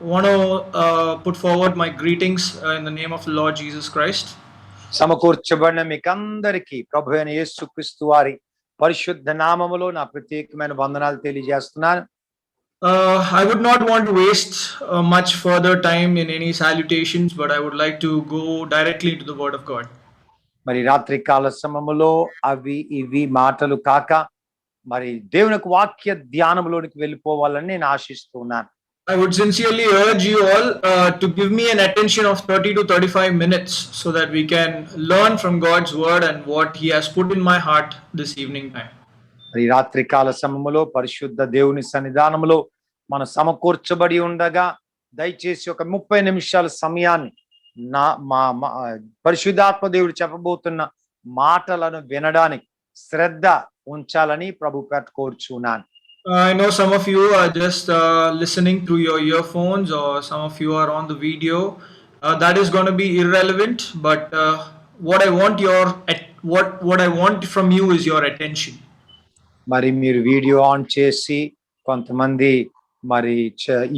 want to put forward my greetings in the name of the Lord Jesus Christ. సమకూర్చబడిన మీకందరికీ ప్రభు అయిన యేసుక్రీస్తు వారి పరిశుద్ధ నామములో నా ప్రత్యేకమైన వందనాలు తెలియజేస్తున్నాను. I would not want to waste much further time in any salutations, but I would like to go directly to the Word of God. మరి రాత్రి కాల సమయములో అవి ఇవి మాటలు కాక మరి దేవుని వాక్య ధ్యానములోనికి వెళ్ళిపోవాలని నేను ఆశిస్తున్నాను. I would sincerely urge you all to give me an attention of 30 to 35 minutes so that we can learn from God's word and what He has put in my heart this evening time. ఈ రాత్రి కాల సమయములో పరిశుద్ధ దేవుని సన్నిధానములో మనం సమకూర్చబడి ఉండగా దయచేసి ఒక 30 నిమిషాల సమయాన్ని మా పరిశుద్ధాత్మ దేవుడు చెప్పబోతున్న మాటలను వినడానికి శ్రద్ధ ఉంచాలని ప్రభు పేట కోరుచున్నాను. I know some of you are just listening through your earphones, or some of you are on the video. That is going to be irrelevant, but what I want from you is your attention. మరి మీరు video on చేసి కొంతమంది మరి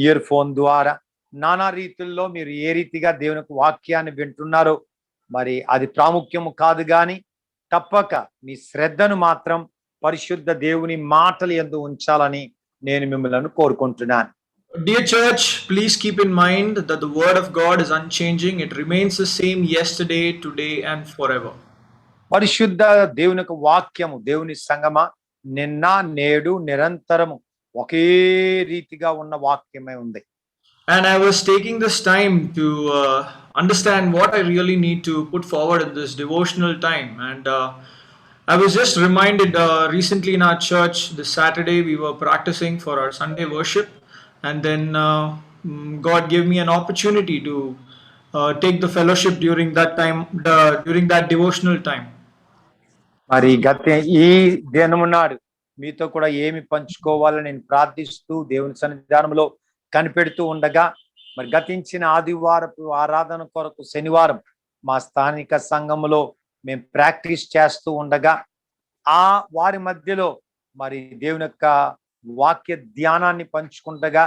year phone ద్వారా నానా రీతుల్లో మీరు ఏ రీతిగా దేవుని వాక్యాన్ని వింటున్నారో మరి అది ప్రాముఖ్యము కాదు, కానీ తప్పక మీ శ్రద్ధను మాత్రం పరిశుద్ధ దేవుని మాటలు యందు ఉంచాలని నేను మిమ్మల్ని కోరుకుంటున్నాను. Dear church, please keep in mind that the word of God is unchanging. It remains the same yesterday, today and forever. పరిశుద్ధ దేవుని వాక్యము దేవుని సంగమా నిన్న నేడు నిరంతరము ఒకే రీతిగా ఉన్న వాక్యమే ఉంది. And I was taking this time to understand what I really need to put forward in this devotional time, and I was just reminded recently in our church this Saturday we were practicing for our Sunday worship, and then God gave me an opportunity to take the fellowship during that time, during that devotional time. మరి గత ఈ దినము నాడు మీతో కూడా ఏమి పంచుకోవాలని నేను ప్రార్థిస్తూ దేవుని సన్నిధానంలో కనిపెడుతూ ఉండగా మరి గతించిన ఆదివారపు ఆరాధన కొరకు శనివారం మా స్థానిక సంఘములో మేము ప్రాక్టీస్ చేస్తూ ఉండగా ఆ వారి మధ్యలో మరి దేవుని యొక్క వాక్య ధ్యానాన్ని పంచుకుంటగా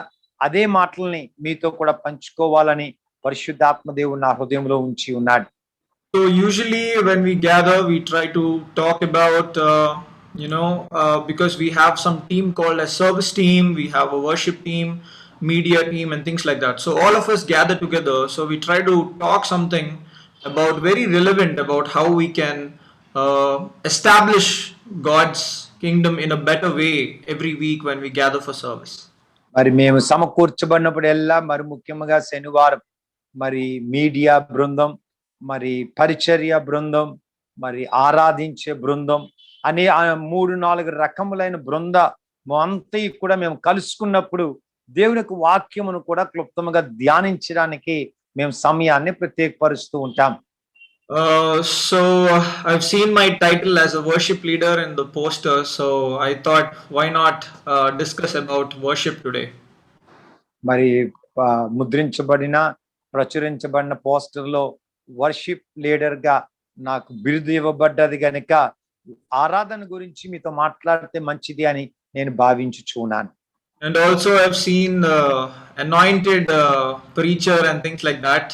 అదే మాటల్ని మీతో కూడా పంచుకోవాలని పరిశుద్ధాత్మ దేవుడు నా హృదయంలో ఉంచి ఉన్నాడు. So usually when we gather, we try to talk about, because we have some team called a service team, we have a worship team, media team and things like that. So all of us gather together. So we try to talk something about very relevant about how we can establish God's kingdom in a better way every week when we gather for service. మరి మేము సమకూర్చబడినప్పుడల్లా మరి ముఖ్యంగా శనివారం మరి media బృందం, మరి పరిచర్య బృందం, మరి ఆరాధించే బృందం అనే 3-4 రకములైన బృందం అంతా కూడా మేము కలుసుకున్నప్పుడు దేవుని వాక్యమును కూడా క్లుప్తంగా ధ్యానించడానికి మేము సమయాన్ని ప్రత్యేకపరుస్తూ ఉంటాం. So I've seen my title as a worship leader in the poster, so I thought why not discuss about worship today. మరి ముద్రించబడిన ప్రచురించబడిన పోస్టర్ లో వర్షిప్ లీడర్ గా నాకు బిరుదు ఇవ్వబడ్డది గనుక ఆరాధన గురించి మీతో మాట్లాడితే మంచిది అని నేను భావించుచున్నాను. And also I've seen anointed preacher and things like that.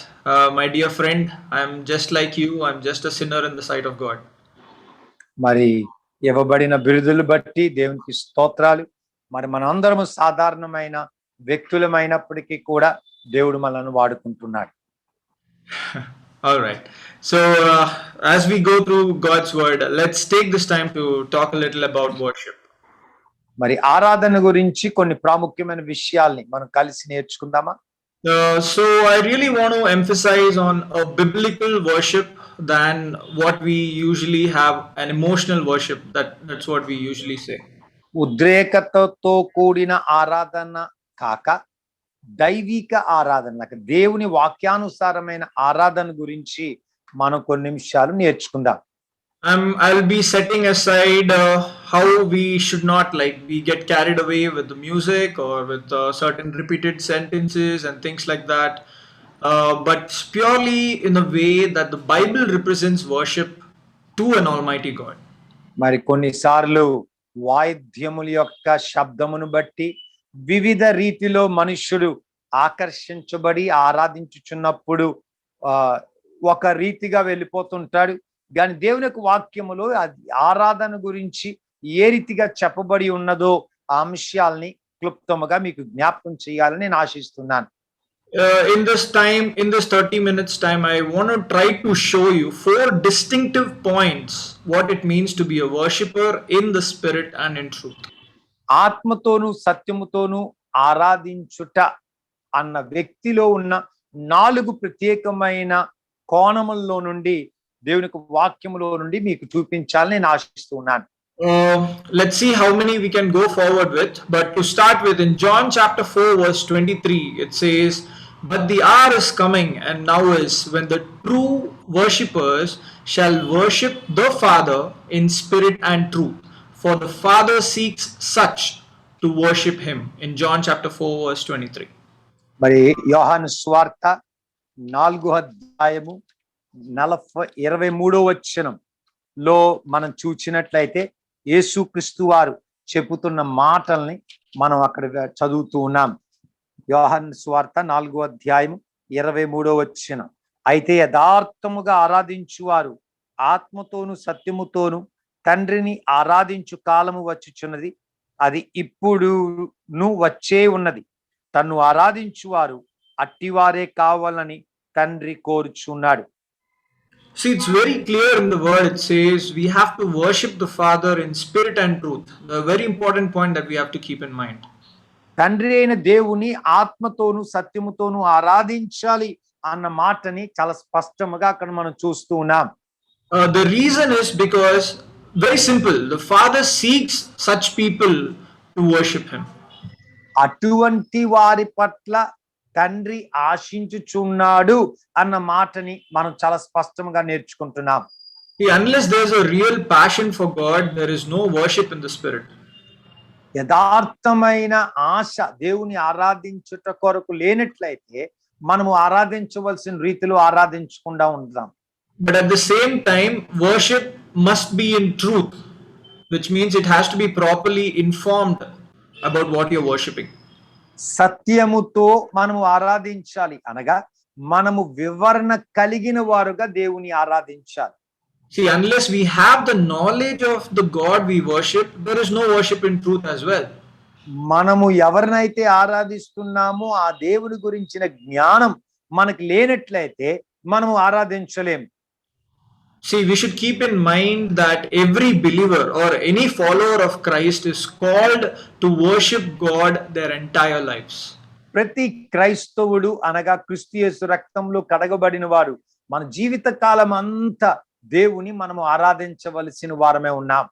My dear friend, I'm just like you. I'm just a sinner in the sight of God. మరి ఇవ్వబడిన బిరుదులు బట్టి దేవునికి స్తోత్రాలు. మరి మనందరము సాధారణమైన వ్యక్తులమైనప్పటికీ కూడా దేవుడు మనల్ని వాడుకుంటున్నాడు. All right. So as we go through God's word, let's take this time to talk a little about worship. మరి ఆరాధన గురించి కొన్ని ప్రాముఖ్యమైన విషయాల్ని మనం కలిసి నేర్చుకుందామా? So I really want to emphasize on a biblical worship than what we usually have, an emotional worship. That's what we usually say. ఉద్రేకతతో కూడిన ఆరాధన కాక దైవిక ఆరాధన, దేవుని వాక్యానుసారమైన ఆరాధన గురించి మనం కొన్ని నిమిషాలు నేర్చుకుందాం. I'll be setting aside how we should not we get carried away with the music or with certain repeated sentences and things like that, but purely in a way that the Bible represents worship to an Almighty God. మరి కొన్నిసార్లు వాయిద్యముల యొక్క శబ్దమును బట్టి వివిధ రీతిలో మనుష్యుడు ఆకర్షించబడి ఆరాధించుచున్నప్పుడు ఆ ఒక రీతిగా వెళ్ళిపోతుంటాడు. కానీ దేవుని యొక్క వాక్యములో అది ఆరాధన గురించి ఏ రీతిగా చెప్పబడి ఉన్నదో ఆ అంశాలని క్లుప్తముగా మీకు జ్ఞాపకం చేయాలని నేను ఆశిస్తున్నాను. In this 30 minutes time, I want to try to show you four distinctive points what it means to be a worshipper in the spirit and in truth. ఆత్మతోను సత్యముతోను ఆరాధించుట అన్న వ్యక్తిలో ఉన్న 4 ప్రత్యేకమైన కోణముల్లో నుండి దేవుని వాక్యములో నుండి మీకు చూపించాలని నేను ఆశిస్తున్నాను. Let's see how many we can go forward with. But to start with, in John chapter 4, verse 23, it says, "But the hour is coming, and now is, when the true worshippers shall worship the Father in spirit and truth. For the Father seeks such to worship him." In John chapter 4, verse 23. మరి యోహాను సువార్త 4వ అధ్యాయము 23వ వచనంలో మనం చూచినట్లయితే యేసుక్రీస్తు వారు చెబుతున్న మాటల్ని మనం అక్కడ చదువుతూ ఉన్నాం. యోహాను సువార్త 4వ అధ్యాయము 23వ వచనం. అయితే యథార్థముగా ఆరాధించువారు ఆత్మతోను సత్యముతోను తండ్రిని ఆరాధించు కాలము వచ్చుచున్నది, అది ఇప్పుడును వచ్చే ఉన్నది. తన్ను ఆరాధించువారు అట్టివారే కావాలని తండ్రి కోరుచున్నాడు. See, it's very clear in the word. It says we have to worship the Father in spirit and truth. A very important point that we have to keep in mind. తండ్రి అయిన దేవుని ఆత్మతోను సత్యముతోను ఆరాధించాలి అన్న మాటని చాలా స్పష్టంగా అక్కడ మనం చూస్తూ ఉన్నాం. The reason is because, very simple, the Father seeks such people to worship him. అటువంటి వారి పట్ల తండ్రి ఆశించుచున్నాడు అన్న మాటని మనం చాలా స్పష్టంగా నేర్చుకుంటున్నాం. See, unless there's a real passion for God, there is no worship in the spirit. యథార్థమైన ఆశ దేవుని ఆరాధించుట కొరకు లేనట్లయితే మనము ఆరాధించవలసిన రీతిలో ఆరాధించకుండా ఉంటాం. But at the same time, worship must be in truth, which means it has to be properly informed about what you're worshipping. సత్యముతో మనము ఆరాధించాలి అనగా మనము వివరణ కలిగిన వారుగా దేవుని ఆరాధించాలి. See, unless we have the knowledge of the God we worship, there is no worship in truth as well. మనము ఎవరినైతే ఆరాధిస్తున్నామో ఆ దేవుడి గురించిన జ్ఞానం మనకు లేనట్లయితే మనము ఆరాధించలేం. See, we should keep in mind that every believer or any follower of Christ is called to worship God their entire lives. ప్రతి క్రైస్తవుడు అనగా క్రీస్తు యేసు రక్తంలో కడగబడిన వారు మన జీవిత కాలం అంతా దేవుని మనము ఆరాధించవలసిన వారమే ఉన్నాం.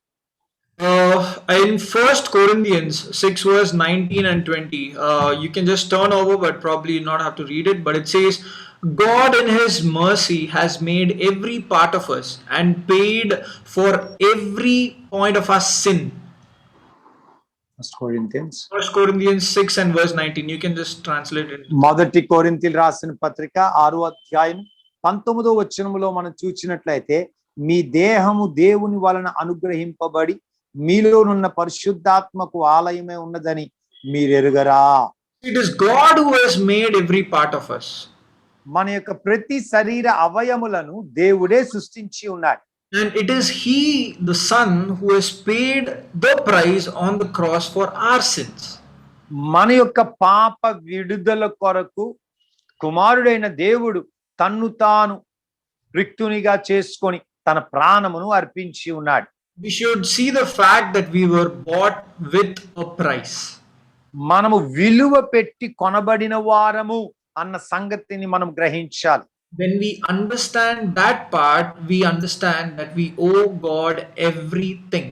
In 1 Corinthians 6 verse 19 and 20, you can just turn over, but probably not have to read it, but it says, "God in his mercy has made every part of us and paid for every point of our sin." 1 Corinthians 6 and verse 19. You can just translate it. మొదటి కొరింథీయులకు రాసిన పత్రిక 6వ అధ్యాయం 19వ వచనములో మనం చూసినట్లయితే, మీ దేహము దేవుని వలన అనుగ్రహింపబడి మీలోనున్న పరిశుద్ధాత్మకు ఆలయమే ఉన్నదని మీరెరుగరా. It is God who has made every part of us. మన యొక్క ప్రతి శరీర అవయములను దేవుడే సృష్టించి ఉన్నాడు. And it is he, the Son, who has paid the price on the cross for our sins. మన యొక్క పాప విడుదల కొరకు కుమారుడైన దేవుడు తన్ను తాను రిక్తునిగా చేసుకొని తన ప్రాణమును అర్పించి ఉన్నాడు. We should see the fact that we were bought with a price. మనము విలువ పెట్టి కొనబడిన వారము అన్న సంగతిని మనం గ్రహించాలి. When we understand that part, we understand that we owe God everything.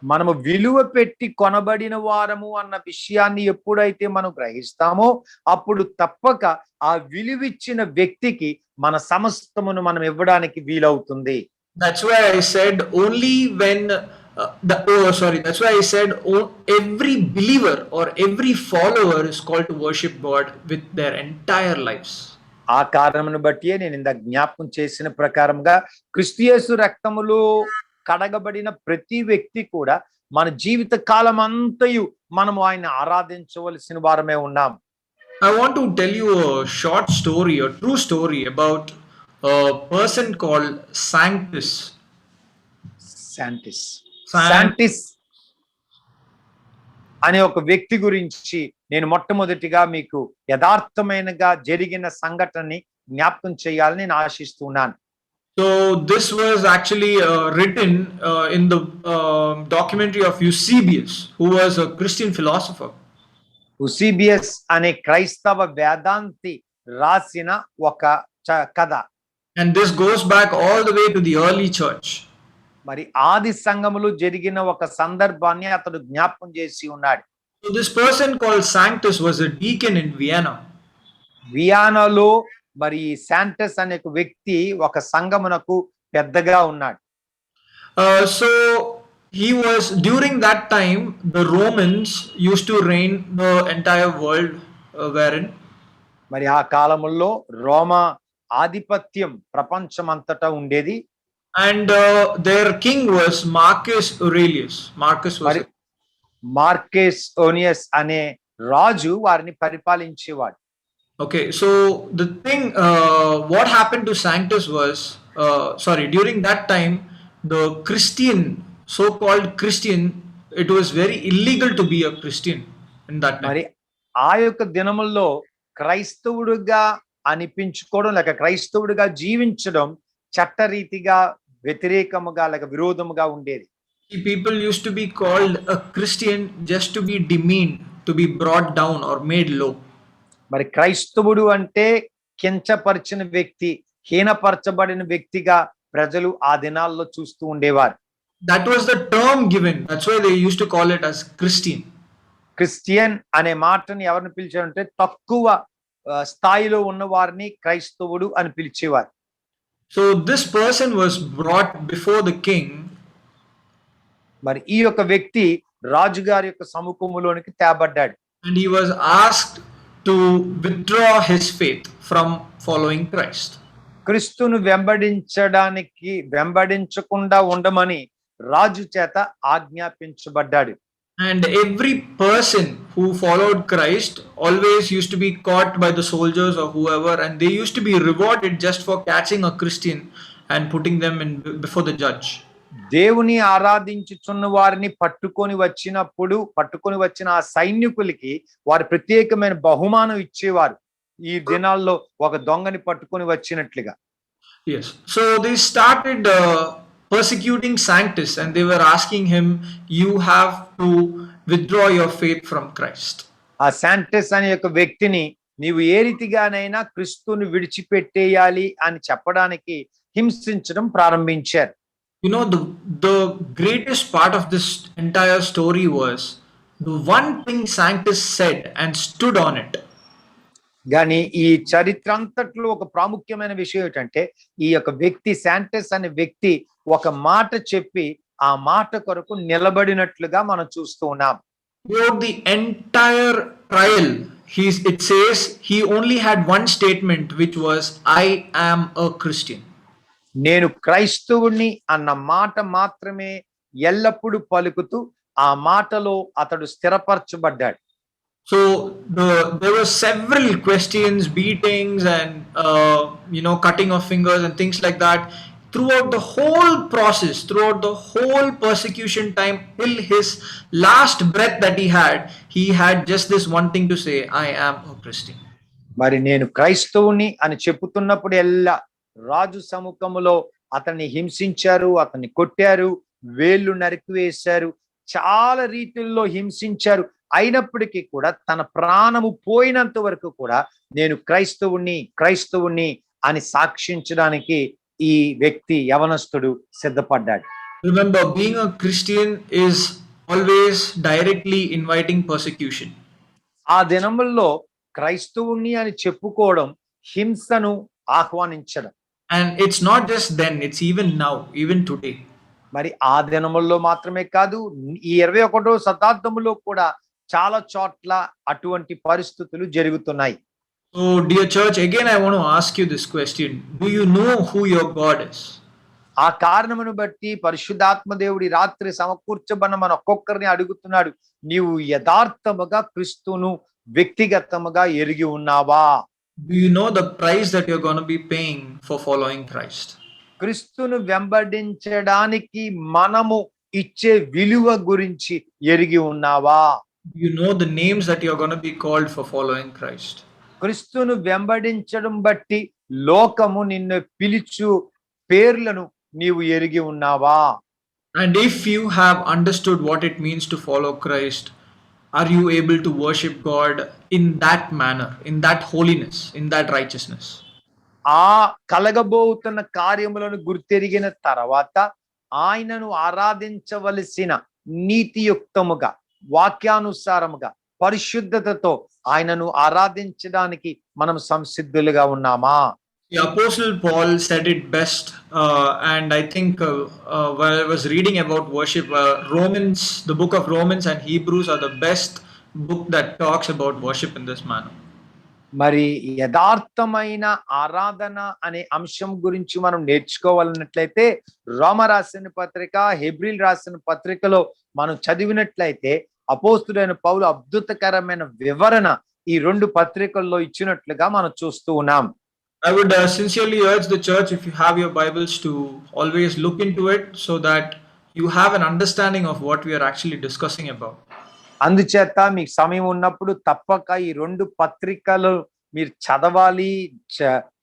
మనము విలువ పెట్టి కొనబడిన వారము అన్న విషయాన్ని ఎప్పుడైతే మనం గ్రహిస్తామో అప్పుడు తప్పక ఆ విలువిచ్చిన వ్యక్తికి మన సమస్తమును మనం ఇవ్వడానికి వీలవుతుంది. That's why I said only when that's why I said every believer or every follower is called to worship God with their entire lives. ఆ కారణమును బట్టి నేను ఇందాక జ్ఞాపకం చేసిన ప్రకారంగా క్రీస్తు యేసు రక్తములో కడగబడిన ప్రతి వ్యక్తి కూడా మన జీవిత కాలం అంతయు మనము ఆయన ఆరాధించవలసిన వారమే ఉన్నాం. I want to tell you a short story, a true story about a person called Sanctus. Santis. San- Santis అనే ఒక వ్యక్తి గురించి నేను మొట్టమొదటిగా మీకు యథార్థమైనగా జరిగిన సంఘటనని జ్ఞాపకం చేయాలని నేను ఆశిస్తున్నాను. so this was actually written in the documentary of Eusebius, who was a Christian philosopher. Eusebius అనే క్రైస్తవ వేదాంతి రాసిన ఒక కథ. And this goes back all the way to the early church. మరి ఆది సంఘములో జరిగిన ఒక సందర్భాన్ని అతడు జ్ఞాపకం చేసి ఉన్నాడు. So this person called Sanctus was a deacon in Vienna. వియానాలో మరి శాంటస్ అనే ఒక వ్యక్తి ఒక సంఘమునకు పెద్దగా ఉన్నాడు. So he was during that time the Romans used to reign the entire world wherein మరి ఆ కాలములో రోమా ఆధిపత్యం ప్రపంచమంతటా ఉండేది. and their king was Marcus Aurelius. Marcus was మరి మార్కెస్ ఓనియస్ అనే రాజు వారిని పరిపాలించేవాడు. okay. So the thing, what happened to Sanctus was, sorry, during that time, the Christian, so-called Christian, it was very illegal to be a Christian in that time. మరి ఆ యొక్క దినముల్లో క్రైస్తవుడుగా అనిపించుకోవడం లేక క్రైస్తవుడిగా జీవించడం చట్టరీతిగా వ్యతిరేకముగా లేక విరోధముగా ఉండేది. People used to be called a Christian just to be demeaned, to be brought down or made low. మరి క్రైస్తవుడు అంటే కించపరిచిన వ్యక్తి, హీనపరచబడిన వ్యక్తిగా ప్రజలు ఆ దినాల్లో చూస్తూ ఉండేవారు. That was the term given. That's why they used to call it as Christian. Christian అనే మాటని ఎవరిని పిలిచారంటే తక్కువ స్థాయిలో ఉన్న వారిని క్రైస్తవుడు అని పిలిచేవారు. So this person was brought before the king, మరి ఈ యొక్క వ్యక్తి రాజుగారి యొక్క సముఖములోనికి తేబడ్డాడు. and he was asked to withdraw his faith from following Christ. క్రీస్తును వెంబడించకుండా ఉండమని రాజు చేత ఆజ్ఞాపించబడ్డాడు. And every person who followed Christ always used to be caught by the soldiers or whoever, and they used to be rewarded just for catching a Christian and putting them in before the judge. దేవుని ఆరాధించుచున్న వారిని పట్టుకొని వచ్చిన ఆ సైనికులకి వారి ప్రత్యేకమైన బహుమానం ఇచ్చేవారు, ఈ దినాల్లో ఒక దొంగని పట్టుకొని వచ్చినట్లుగా. Yes. So they started persecuting Sanctus, and they were asking him, you have to withdraw your faith from Christ. ఆ శాంటస్ అనే యొక్క వ్యక్తిని నీవు ఏ రీతిగానైనా క్రీస్తుని విడిచిపెట్టేయాలి అని చెప్పడానికి హింసించడం ప్రారంభించారు. You know, the greatest part of this entire story was the one thing Sanctus said and stood on it. కానీ ఈ చరిత్ర అంతట్లో ఒక ప్రాముఖ్యమైన విషయం ఏంటంటే ఈ యొక్క వ్యక్తి శాంటస్ అనే వ్యక్తి ఒక మాట చెప్పి ఆ మాట కొరకు నిలబడినట్లుగా మనం చూస్తూ ఉన్నాం. Throughout the entire trial, it says he only had one statement, which was, I am a Christian. నేను క్రైస్తవుణ్ణి అన్న మాట మాత్రమే ఎల్లప్పుడూ పలుకుతూ ఆ మాటలో అతడు స్థిరపరచబడ్డాడు. So there were several questions, beatings, and cutting of fingers and things like that throughout the whole process, throughout the whole persecution time, till his last breath that he had just this one thing to say, I am a Christian. మరి నేను క్రైస్తవుని అని చెప్పుతున్నప్పుడు ఎల్లా రాజు సముఖములో అతన్ని హింసించారు, అతన్ని కొట్టారు, వేళ్ళు నరికివేశారు, చాలా రీతుల్లో హింసించారు. అయినప్పటికీ కూడా తన ప్రాణము పోయినంత వరకు కూడా నేను క్రైస్తవుణ్ణి అని సాక్షించడానికి ఈ వ్యక్తి యవనస్తుడు సిద్ధపడ్డాడు. Remember, being a Christian is always directly inviting persecution. ఆ దినముల్లో క్రైస్తవుణ్ణి అని చెప్పుకోవడం హింసను ఆహ్వానించడం. And it's not just then, it's even now, even today. మరి ఆ దినముల్లో మాత్రమే కాదు, ఈ 21వ శతాబ్దంలో కూడా చాలా చోట్ల అటువంటి పరిస్థితులు జరుగుతున్నాయి. So dear church, again I want to ask you this question. Do you know who your God is? ఆ కారణమును బట్టి పరిశుద్ధాత్మ దేవుడి రాత్రి సమకూర్చబడిన మన ఒక్కొక్కరిని అడుగుతున్నాడు, నీవు యథార్థముగా క్రీస్తును వ్యక్తిగతముగా ఎరిగి ఉన్నావా? Do you know the price that you're going to be paying for following Christ? క్రీస్తును వెంబడించడానికి మనము ఇచ్చే విలువ గురించి ఎరిగి ఉన్నావా? Do you know the names that you're going to be called for following Christ? క్రీస్తును వెంబడించడం బట్టి లోకము నిన్ను పిలుచు పేర్లను నీవు ఎరిగి ఉన్నావా? And if you have understood what it means to follow Christ, are you able to worship God in that manner, in that holiness, in that righteousness? ఆ కలగబోతున్న కార్యములను గుర్తెరిగిన తర్వాత ఆయనను ఆరాధించవలసిన నీతియుక్తముగా, వాక్యానుసారముగా, పరిశుద్ధతతో ఆయనను ఆరాధించడానికి మనం సంసిద్ధులుగా ఉన్నామా? The Apostle Paul said it best, and I think while I was reading about worship, Romans, the book of Romans and Hebrews are the best book that talks about worship in this manner. మరి యథార్థమైన ఆరాధన అనే అంశం గురించి మనం నేర్చుకోవాలన్నట్లయితే రోమ రాసిన పత్రిక, హెబ్రీల్ రాసిన పత్రికలో మనం చదివినట్లయితే అపోస్తుడైన పౌలు అద్భుతకరమైన వివరణ ఈ రెండు పత్రికల్లో ఇచ్చినట్లుగా మనం చూస్తూ ఉన్నాం. I would sincerely urge the church, if you have your Bibles, to always look into it so that you have an understanding of what we are actually discussing about. అందుచేత మీకు సమయం ఉన్నప్పుడు తప్పక ఈ రెండు పత్రికలు మీరు చదవాలి.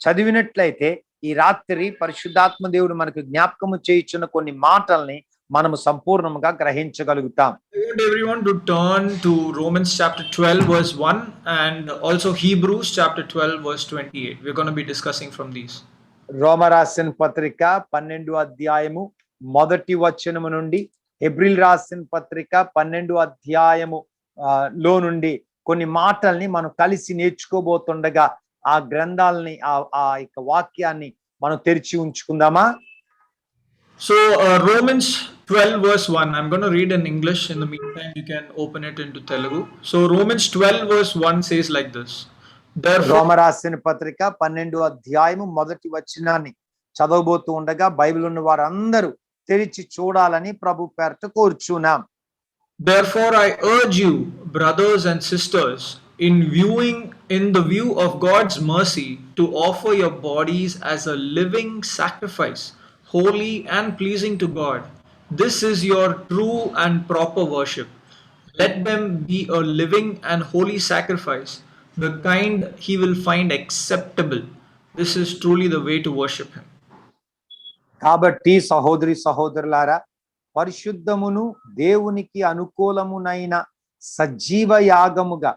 చదివినట్లయితే ఈ రాత్రి పరిశుద్ధాత్మ దేవుడు మనకు జ్ఞాపకము చేయించిన కొన్ని మాటల్ని మనము సంపూర్ణంగా గ్రహించగలుగుతాం. I want everyone to turn to Romans chapter 12 verse 1 and also Hebrews chapter 12 verse 28. We're going to be discussing from these. రోమ రాసిన పత్రిక 12వ అధ్యాయము మొదటి వచనము నుండి, హెబ్రీల్ రాసిన పత్రిక 12వ అధ్యాయము లో నుండి కొన్ని మాటల్ని మనం కలిసి నేర్చుకోబోతుండగా ఆ గ్రంథాలని ఆ యొక్క వాక్యాన్ని మనం తెరిచి ఉంచుకుందామా? So Romans 12 verse 1, I'm going to read in English. In the meantime, you can open it into Telugu. So Romans 12 verse 1 says like this. రోమ రాసిన పత్రిక 12వ అధ్యాయము మొదటి వచనాన్ని చదవబోతూ ఉండగా బైబిల్ ఉన్న వారందరూ తెరిచి చూడాలని ప్రభు పేరట కోరుచున్నాం. Therefore I urge you, brothers and sisters, in the view of God's mercy, to offer your bodies as a living sacrifice, holy and pleasing to God. This is your true and proper worship. Let them be a living and holy sacrifice, the kind he will find acceptable. This is truly the way to worship him. కాబట్టి సహోదరి సహోదరులారా, పరిశుద్ధమును దేవునికి అనుకూలమునైన సజీవ యాగముగా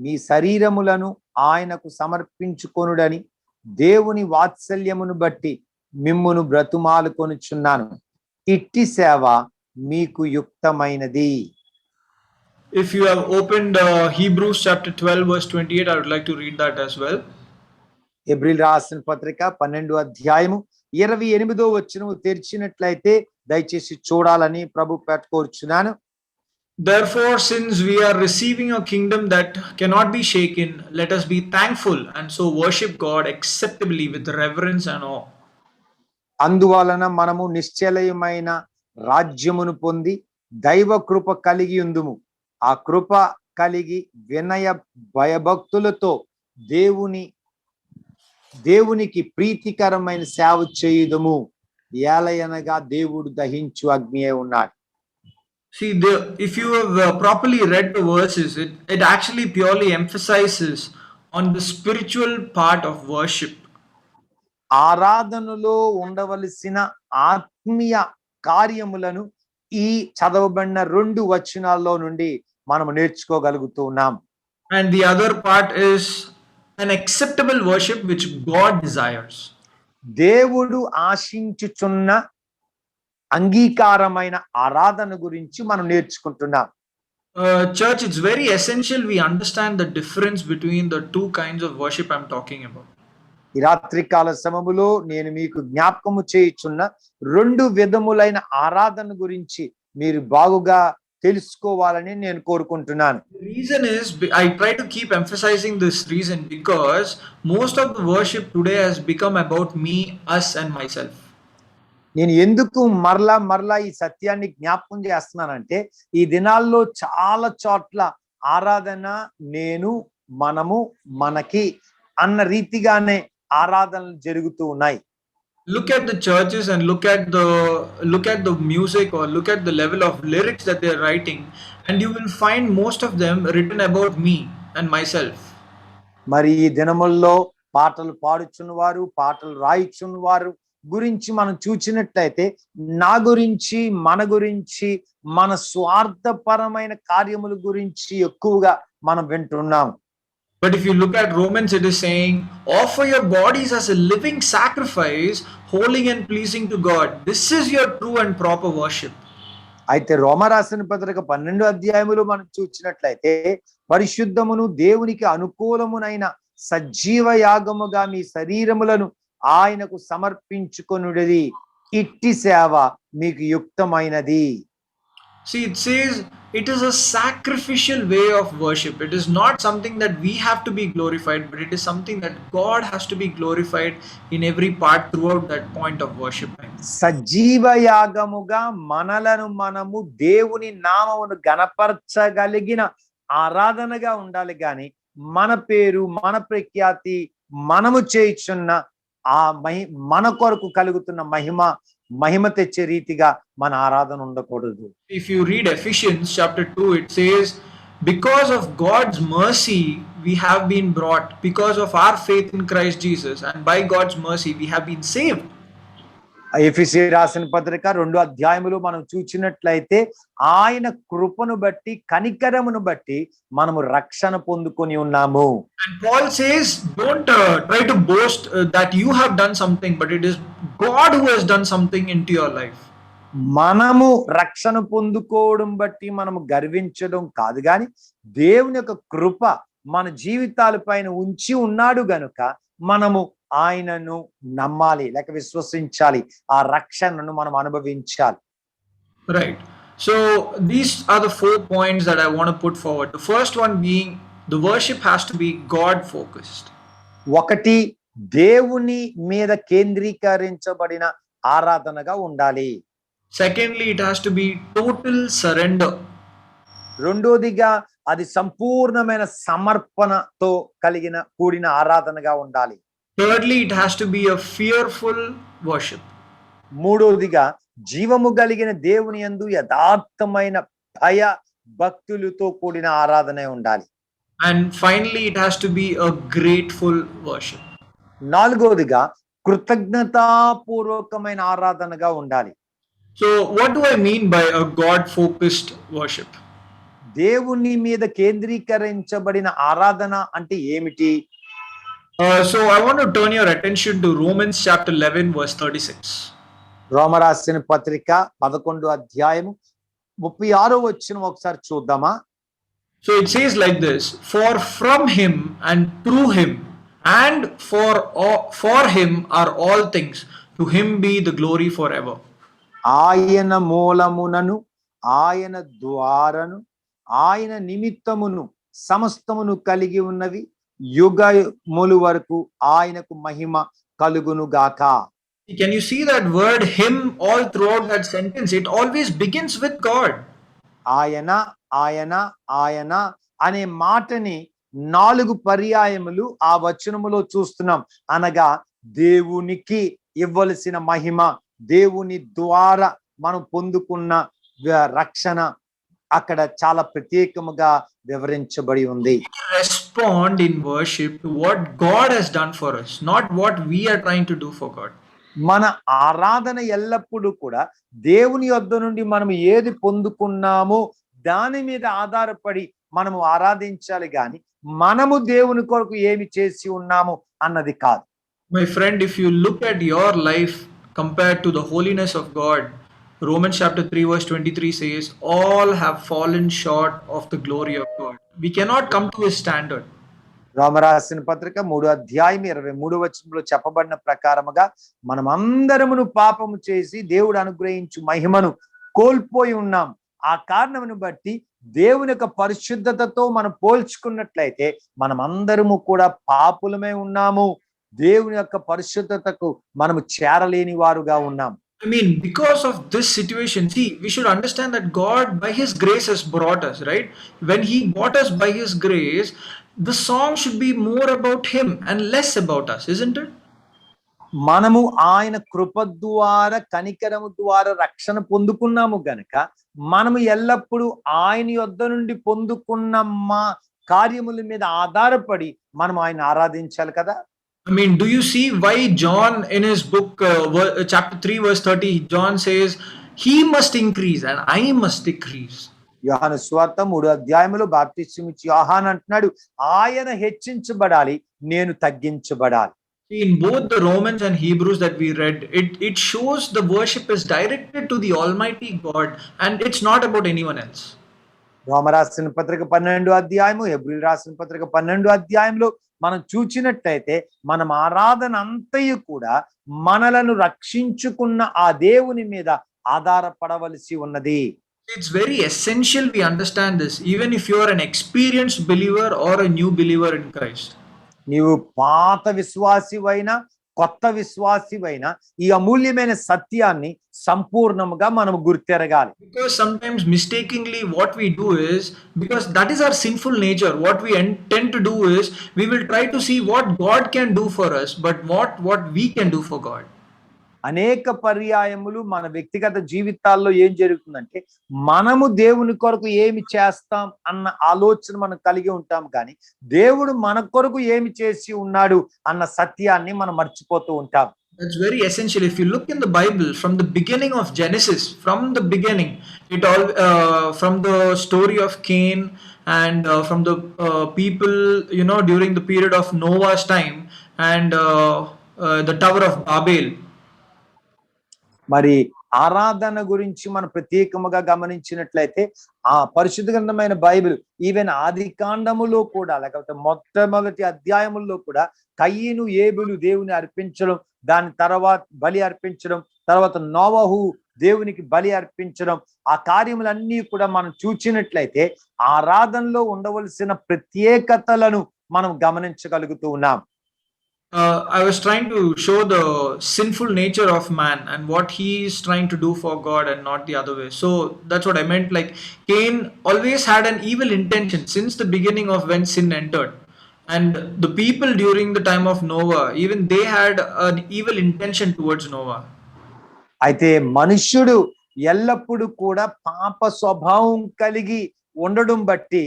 మీ శరీరములను ఆయనకు సమర్పించుకొనుడని దేవుని వాత్సల్యమును బట్టి మిమ్మును బ్రతుమాలుకొనుచున్నాను. ఇట్టి సేవ మీకు యుక్తమైనది. If you have opened Hebrews chapter 12 verse 28, I would like to read that as well. హెబ్రీల్ రాసిన పత్రిక 12వ అధ్యాయము 28వ వచనము తెరిచినట్లయితే దయచేసి చూడాలని ప్రభు పేరట కోరుచున్నాను. Therefore, since we are receiving a kingdom that cannot be shaken, let us be thankful and so worship God acceptably with reverence and awe. అందువలన మనము నిశ్చలమైన రాజ్యమును పొంది దైవ కృప కలిగి ఉందుము. ఆ కృప కలిగి వినయ భయభక్తులతో దేవునికి ప్రీతికరమైన సేవ చేయుదుము. ఏలయనగా దేవుడు దహించు అగ్ని అయి ఉన్నాడు. See, if you have properly read the verses, it actually purely emphasizes on the spiritual part of worship. ఆరాధనలో ఉండవలసిన ఆత్మీయ కార్యములను ఈ చదవబడిన రెండు వచనాల్లో నుండి మనం నేర్చుకోగలుగుతూ ఉన్నాం. And the other part is an acceptable worship which God desires. దేవుడు ఆశించుచున్న అంగీకారమైన ఆరాధన గురించి మనం నేర్చుకుంటున్నాం. Church, it's very essential we understand the difference between the two kinds of worship I'm talking about. ఈ రాత్రికాల సమములో నేను మీకు జ్ఞాపకము చేయుచున్న రెండు విధములైన ఆరాధన గురించి మీరు బాగుగా తెలుసుకోవాలని నేను కోరుకుంటున్నాను. The reason is, I try to keep emphasizing this reason because most of the worship today has become about me, us and myself. నేను ఎందుకు మరలా ఈ సత్యాన్ని జ్ఞాపకం చేస్తున్నానంటే ఈ దినాల్లో చాలా చోట్ల ఆరాధన నేను, మనము, మనకి అన్న రీతిగానే ఆరాధనలు జరుగుతూ ఉన్నాయి. Look at the churches and look at the music, or look at the level of lyrics that they're writing, and you will find most of them written about me and myself. మరి ఈ దినముల్లో పాటలు పాడుచున్నవారు, పాటలు రాయిచున్నవారు గురించి మనం చూచినట్లయితే నా గురించి, మన గురించి, మన స్వార్థపరమైన కార్యముల గురించి ఎక్కువగా మనం వింటున్నాం. But if you look at Romans, it is saying, offer your bodies as a living sacrifice, holy and pleasing to God. This is your true and proper worship. అయితే రోమరాసిన పత్రిక 12వ అధ్యాయములో మనం చూసినట్లయితే పరిశుద్ధమును దేవునికి అనుకూలమునైన సజీవ యాగముగా మీ శరీరములను ఆయనకు సమర్పించుకొనుడిది, ఇట్టి సేవ మీకు యుక్తమైనది. See, it says it is a sacrificial way of worship. It is not something that we have to be glorified, but it is something that God has to be glorified in every part throughout that point of worship. సజీవ యాగముగా మనలను మనము దేవుని నామమును గణపరచగలిగిన ఆరాధనగా ఉండాలి గాని మన పేరు, మన ప్రఖ్యాతి, మనము చేయుచున్న ఆ మన కొరకు కలుగుతున్న మహిమ తెచ్చే రీతిగా మన ఆరాధన ఉండకూడదు. If you read Ephesians chapter 2, it says, because of God's mercy we have been brought, because of our faith in Christ Jesus, and by God's mercy we have been saved. ఎఫెసీ రాసిన పత్రిక 2వ అధ్యాయములో మనం చూచినట్లయితే ఆయన కృపను బట్టి, కనికరమును బట్టి మనము రక్షణ పొందుకొని ఉన్నాము. And Paul says, don't try to boast that you have done something, but it is God who has done something into your life. మనము రక్షణ పొందుకోవడం బట్టి మనము గర్వించడం కాదు గాని దేవుని యొక్క కృప మన జీవితాల పైన ఉంచి ఉన్నాడు గనుక మనము ఆయనను నమ్మాలి, లేక విశ్వసించాలి, ఆ రక్షణను మనం అనుభవించాలి. Right. So these are the 4 points that I want to put forward. The first one being, the worship has to be God focused. ఒకటి, దేవుని మీద కేంద్రీకరించబడిన ఆరాధనగా ఉండాలి. Secondly, it has to be total surrender. రెండోదిగా అది సంపూర్ణమైన సమర్పణతో కూడిన ఆరాధనగా ఉండాలి. Thirdly, it has to be a fearful worship. మూడోదిగా జీవము కలిగిన దేవుని యందు యథార్థమైన భయ భక్తులతో కూడిన ఆరాధన ఉండాలి. And finally, it has to be a grateful worship. నాలుగోదిగా కృతజ్ఞతాపూర్వకమైన ఆరాధనగా ఉండాలి. So what do I mean by a God-focused worship? దేవుని మీద కేంద్రీకరించబడిన ఆరాధన అంటే ఏమిటి? So I want to turn your attention to Romans chapter 11 verse 36. రోమరాసిన పత్రిక 11వ అధ్యాయము 36వ వచనం ఒకసారి చూద్దామా? So it says like this, for from him and through him and for him are all things, to him be the glory forever. ఆయన మూలమునను, ఆయన ద్వారను, ఆయన నిమిత్తమును సమస్తమును కలిగి ఉన్నవి, యుగములు వరకు ఆయనకు మహిమ కలుగును గాక. Can you see that word him all throughout that sentence? It always begins with God. ఆయన, ఆయన, ఆయన అనే మాటని 4 పర్యాయములు ఆ వచనములో చూస్తున్నాం. అనగా దేవునికి ఇవ్వవలసిన మహిమ, దేవుని ద్వారా మనం పొందుకున్న రక్షణ అక్కడ చాలా ప్రత్యేకముగా వివరించబడి ఉంది. Respond in worship to what God has done for us, not what we are trying to do for God. మన ఆరాధన ఎల్లప్పుడూ కూడా దేవుని యొద్ద నుండి మనం ఏది పొందుకున్నామో దాని మీద ఆధారపడి మనము ఆరాధించాలి గాని మనము దేవుని కొరకు ఏమి చేసి ఉన్నాము అన్నది కాదు. My friend, if you look at your life compared to the holiness of God, Romans chapter 3 verse 23 says, all have fallen short of the glory of God. We cannot come to his standard. రోమరాసిన పత్రిక 3వ అధ్యాయం 23వ వచనంలో చెప్పబడిన ప్రకారముగా మనమందరమును పాపము చేసి దేవుడు అనుగ్రహించు మహిమను కోల్పోయి ఉన్నాం. ఆ కారణమును బట్టి దేవుని యొక్క పరిశుద్ధతతో మనం పోల్చుకున్నట్లయితే మనమందరము కూడా పాపులమే ఉన్నాము. దేవుని యొక్క పరిశుద్ధతకు మనము చేరలేని వారుగా ఉన్నాం. I mean, because of this situation, see, we should understand that God, by His grace, has brought us, right? When He brought us by His grace, the song should be more about Him and less about us, isn't it? మనము ఆయన కృప ద్వారా కనికరము ద్వారా రక్షణ పొందుకున్నాము గనక మనము ఎల్లప్పుడూ ఆయన యొద్ద నుండి పొందుకున్న మా కార్యముల మీద ఆధారపడి మనం ఆయన ఆరాధించాలి కదా. I mean, do you see why John in his book, chapter 3, verse 30, John says, He must increase and I must decrease. యోహాను సువార్త 3వ అధ్యాయములో బాప్తిస్మం ఇచ్చి యోహాను అంటున్నాడు, ఆయన హెచ్చించబడాలి, నేను తగ్గించబడాలి. In both the Romans and Hebrews that we read, it shows the worship is directed to the Almighty God and it's not about anyone else. రోమ రాసిన పత్రిక 12వ అధ్యాయము, హెబ్రీయులు రాసిన పత్రిక 12వ అధ్యాయంలో మనం చూచినట్లయితే మనం ఆరాధన అంతయు కూడా మనలను రక్షించుకున్న ఆ దేవుని మీద ఆధారపడవలసి ఉన్నది. It's very essential we understand this, even if you are an experienced believer or a new believer in Christ. నీవు పాత విశ్వాసివైనా కొత్త విశ్వాసివైనా ఈ అమూల్యమైన సత్యాన్ని సంపూర్ణముగా మనం గుర్తెరగాలి. Because sometimes mistakenly what we do is, because that is our sinful nature, what we tend to do is we will try to see what God can do for us, but what we can do for God. అనేక పర్యాయములు మన వ్యక్తిగత జీవితాల్లో ఏం జరుగుతుందంటే మనము దేవుని కొరకు ఏమి చేస్తాం అన్న ఆలోచన మనం కలిగి ఉంటాం, కానీ దేవుడు మన కొరకు ఏమి చేసి ఉన్నాడు అన్న సత్యాన్ని మనం మర్చిపోతూ ఉంటాం. That's very essential. If you look in the Bible, from the beginning of Genesis, from the beginning, from the story of Cain and from the people, during the period of Noah's time and the Tower of Babel. మరి ఆరాధన గురించి మనం ప్రత్యేకముగా గమనించినట్లయితే ఆ పరిశుద్ధ గ్రంథమైన Bible even ఆది కాండములో కూడా, లేకపోతే మొట్టమొదటి అధ్యాయముల్లో కూడా కయ్యను ఏబెలు దేవుని అర్పించడం, దాని తర్వాత బలి అర్పించడం, తర్వాత నోవహు దేవునికి బలి అర్పించడం, ఆ కార్యములన్నీ కూడా మనం చూచినట్లయితే ఆరాధనలో ఉండవలసిన ప్రత్యేకతలను మనం గమనించగలుగుతూ ఉన్నాం. I was trying to show the sinful nature of man and what he is trying to do for God and not the other way. So that's what I meant. Like Cain always had an evil intention since the beginning of when sin entered. And the people during the time of Noah, even they had an evil intention towards Noah. అయితే మనుష్యుడు ఎల్లప్పుడూ కూడా పాప స్వభావం కలిగి ఉండడం బట్టి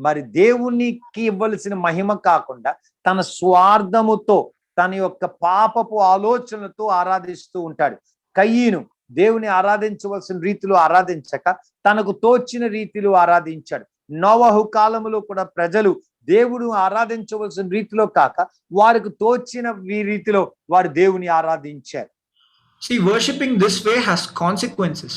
మరి దేవునికి ఇవ్వవలసిన మహిమ కాకుండా తన స్వార్థముతో తన యొక్క పాపపు ఆలోచనలతో ఆరాధిస్తూ ఉంటాడు. కయ్యను దేవుని ఆరాధించవలసిన రీతిలో ఆరాధించక తనకు తోచిన రీతిలో ఆరాధించాడు. నోవహు కాలములో కూడా ప్రజలు దేవుడు ఆరాధించవలసిన రీతిలో కాక వారికి తోచిన రీతిలో వారు దేవుని ఆరాధించారు. See, worshipping this way has consequences.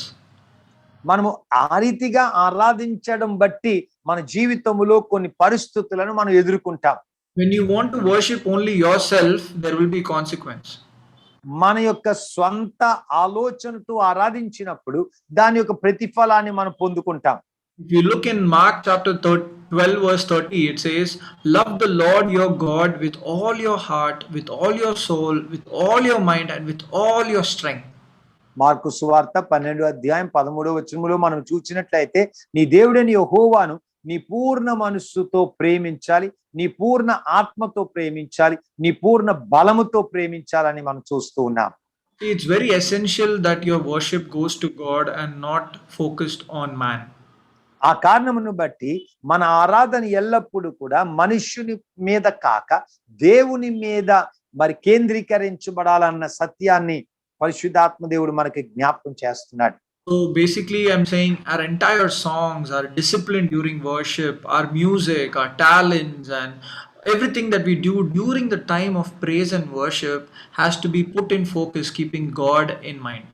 మనము ఆ రీతిగా ఆరాధించడం బట్టి మన జీవితంలో కొన్ని పరిస్థితులను మనం ఎదుర్కొంటాం. When you want to worship only yourself, there will be consequence. మన యొక్క స్వంత ఆలోచనతో ఆరాధించినప్పుడు దాని యొక్క ప్రతిఫలాన్ని మనం పొందుకుంటాం. If you look in Mark chapter 12 verse 30, it says, love the Lord your God with all your heart, with all your soul, with all your mind and with all your strength. Mark సువార్త 12వ అధ్యాయం 13వ వచనములో మనం చూసినట్లయితే నీ దేవుడైన యెహోవాను నీ పూర్ణ మనస్సుతో ప్రేమించాలి, నీ పూర్ణ ఆత్మతో ప్రేమించాలి, నీ పూర్ణ బలముతో ప్రేమించాలని మనం చూస్తూ ఉన్నాం. It's very essential that your worship goes to God and not focused on man. ఆ కారణమును బట్టి మన ఆరాధన ఎల్లప్పుడూ కూడా మనుష్యుని మీద కాక దేవుని మీద మరి కేంద్రీకరించబడాలన్న సత్యాన్ని పరిశుద్ధాత్మ దేవుడు మనకి జ్ఞాపకం చేస్తున్నాడు. So basically I'm saying our entire songs, our discipline during worship, our music, our talents and everything that we do during the time of praise and worship has to be put in focus, keeping God in mind.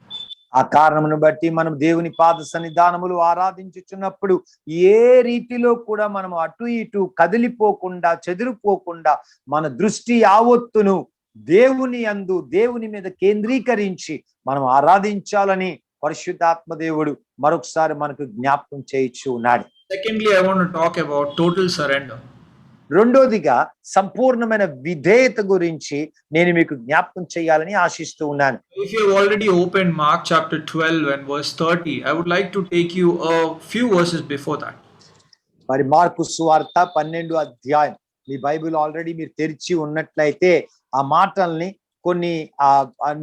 ఆ కారణమును బట్టి మనం దేవుని పాద సన్నిధానములు ఆరాధించుచున్నప్పుడు ఏ రీతిలో కూడా మనం అటు ఇటు కదిలిపోకుండా చెదిరిపోకుండా మన దృష్టి యావత్తును దేవుని యందు దేవుని మీద కేంద్రీకరించి మనం ఆరాధించాలని పరిశుద్ధాత్మ దేవుడు మరొకసారి మనకు జ్ఞాపకం చేయించు ఉన్నాడు. Secondly, I want to talk about total surrender. రెండోదిగా సంపూర్ణమైన విధేయత గురించి నేను మీకు జ్ఞాపకం చేయాలని ఆశిస్తూ ఉన్నాను. If you have already opened Mark chapter 12 and verse 30, I would like to take you a few verses before that. మరి మార్కు సువార్త 12వ అధ్యాయం మీ బైబిల్ ఆల్రెడీ మీరు తెరిచి ఉన్నట్లయితే ఆ మాటల్ని కొన్ని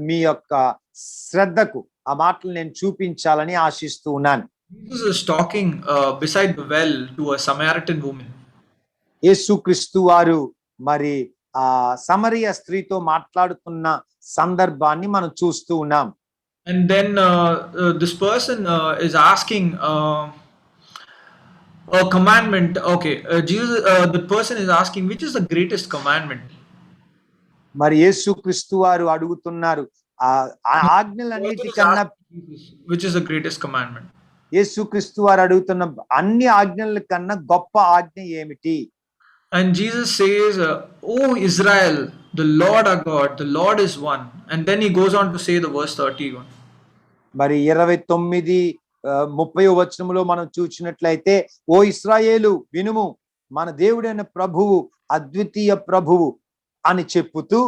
మీ యొక్క శ్రద్ధకు ఆ మాటలు నేను చూపించాలని ఆశిస్తూ ఉన్నాను. Jesus is talking beside the well to a Samaritan woman. యేసుక్రీస్తు వారు మరి ఆ సమరయ స్త్రీతో మాట్లాడుతున్న సందర్భాన్ని మనం చూస్తూ ఉన్నాం. And then this person is asking a commandment. Okay, Jesus, the person is asking, which is the greatest commandment? మరి యేసుక్రీస్తు వారు అడుగుతున్నారు ఆ ఆజ్ఞలన్నిటికన్నా Which is the greatest commandment? యేసుక్రీస్తు వారు అడుగుతున్న అన్ని ఆజ్ఞల కన్నా గొప్ప ఆజ్ఞ ఏమిటి? And Jesus says, "O Israel, the Lord our God, the Lord is one." And then he goes on to say the verse 31. మరి 29:30 వచనంలో మనం చూసినట్లయితే ఓ ఇశ్రాయేలు వినుము, మన దేవుడైన ప్రభువు అద్వితీయ ప్రభువు అని చెప్పుతూ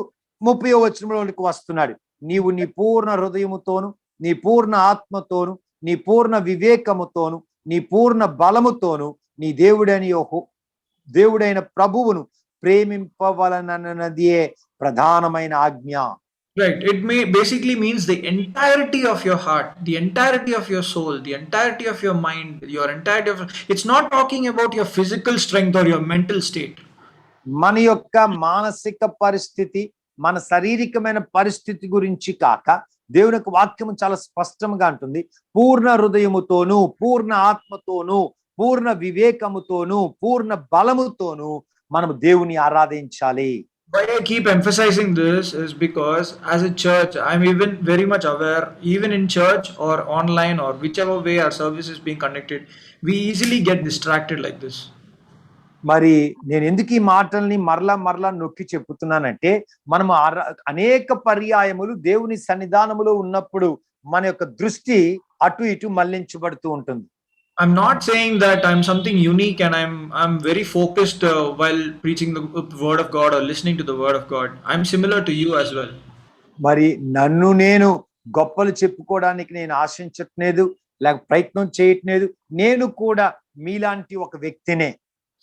30వ వచనంలోకి వస్తున్నాడు. నీవు నీ పూర్ణ హృదయముతోను, నీ పూర్ణ ఆత్మతోను, నీ పూర్ణ వివేకముతోను, నీ పూర్ణ బలముతోను నీ దేవుడైన ప్రభువును ప్రేమింపవలనన్నదే ప్రధానమైన ఆజ్ఞ. Right. It basically means the entirety of your heart, the entirety of your soul, the entirety of your mind, your entirety of. It's not talking about your physical strength or your mental state. మన యొక్క మానసిక పరిస్థితి, మన శారీరకమైన పరిస్థితి గురించి కాక దేవుని యొక్క వాక్యం చాలా స్పష్టంగా అంటుంది. పూర్ణ హృదయముతోను, పూర్ణ ఆత్మతోను, పూర్ణ వివేకముతోను, పూర్ణ బలముతోను మనం దేవుని ఆరాధించాలి. Why I keep emphasizing this is because as a church, I'm even very much aware, even in church or online or whichever way our service is being conducted, we easily get distracted like this. మరి నేను ఎందుకు ఈ మాటల్ని మరలా నొక్కి చెప్పుతున్నానంటే మనం అనేక పర్యాయములు దేవుని సన్నిధానములో ఉన్నప్పుడు మన యొక్క దృష్టి అటు ఇటు మళ్లించబడుతూ ఉంటుంది. I'm not saying that I'm something unique and I'm very focused while preaching the word of God or listening to the word of God. I'm similar to you as well. మరి నన్ను నేను గొప్పలు చెప్పుకోవడానికి నేను ఆశించట్లేదు, లేక ప్రయత్నం చేయట్లేదు. నేను కూడా మీలాంటి ఒక వ్యక్తినే.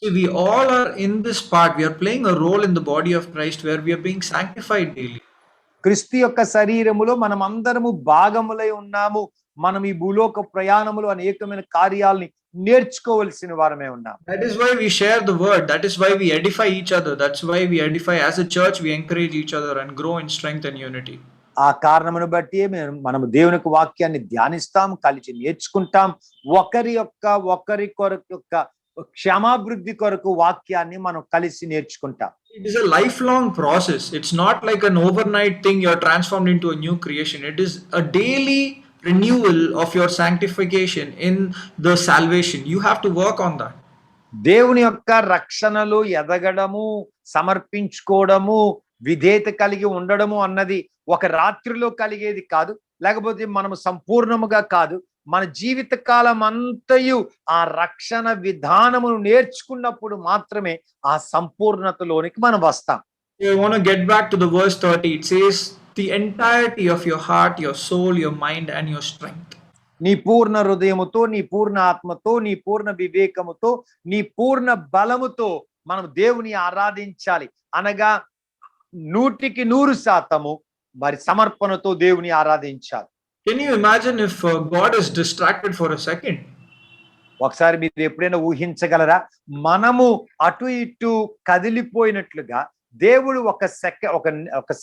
See, we all are in this part. We are playing a role in the body of Christ where we are being sanctified daily. క్రీస్తు యొక్క శరీరములో మనం అందరము భాగములై ఉన్నాము. మనం ఈ భూలోక ప్రయాణములో అనేకమైన కార్యాలని నేర్చుకోవలసిన వారమే ఉన్నాం. That is why we share the word. That is why we edify each other. That's why we edify as a church. We encourage each other and grow in strength and unity. ఆ కారణమును బట్టి మనము దేవుని యొక్క వాక్యాన్ని ధ్యానిస్తాం, కలిసి నేర్చుకుంటాం. ఒకరి కొరకు క్షమాభివృద్ధి కొరకు వాక్యాన్ని మనం కలిసి నేర్చుకుంటాం. It is a lifelong process. It's not like an overnight thing you're transformed into a new creation. It is a daily renewal of your sanctification in the salvation. You have to work on that. దేవుని యొక్క రక్షణలో ఎదగడము, సమర్పించుకోవడము, విధేయత కలిగి ఉండడము అన్నది ఒక రాత్రిలో కలిగేది కాదు, లేకపోతే మనము సంపూర్ణముగా కాదు. మన జీవిత కాలం అంతయు ఆ రక్షణ విధానమును నేర్చుకున్నప్పుడు మాత్రమే ఆ సంపూర్ణతలోనికి మనం వస్తాం. You want to get back to the verse 30. It says the entirety of your heart, your soul, your mind and your strength. నీ పూర్ణ హృదయముతో, నీ పూర్ణ ఆత్మతో, నీ పూర్ణ వివేకముతో, నీ పూర్ణ బలముతో మనం దేవుని ఆరాధించాలి. అనగా 100% మరి సమర్పణతో దేవుని ఆరాధించాలి. Can you imagine if God is distracted for a second? ఒకసారి మీరు ఎప్పుడైనా ఊహించగలరా? మనము అటు ఇటు కదిలిపోయినట్లుగా దేవుడు ఒక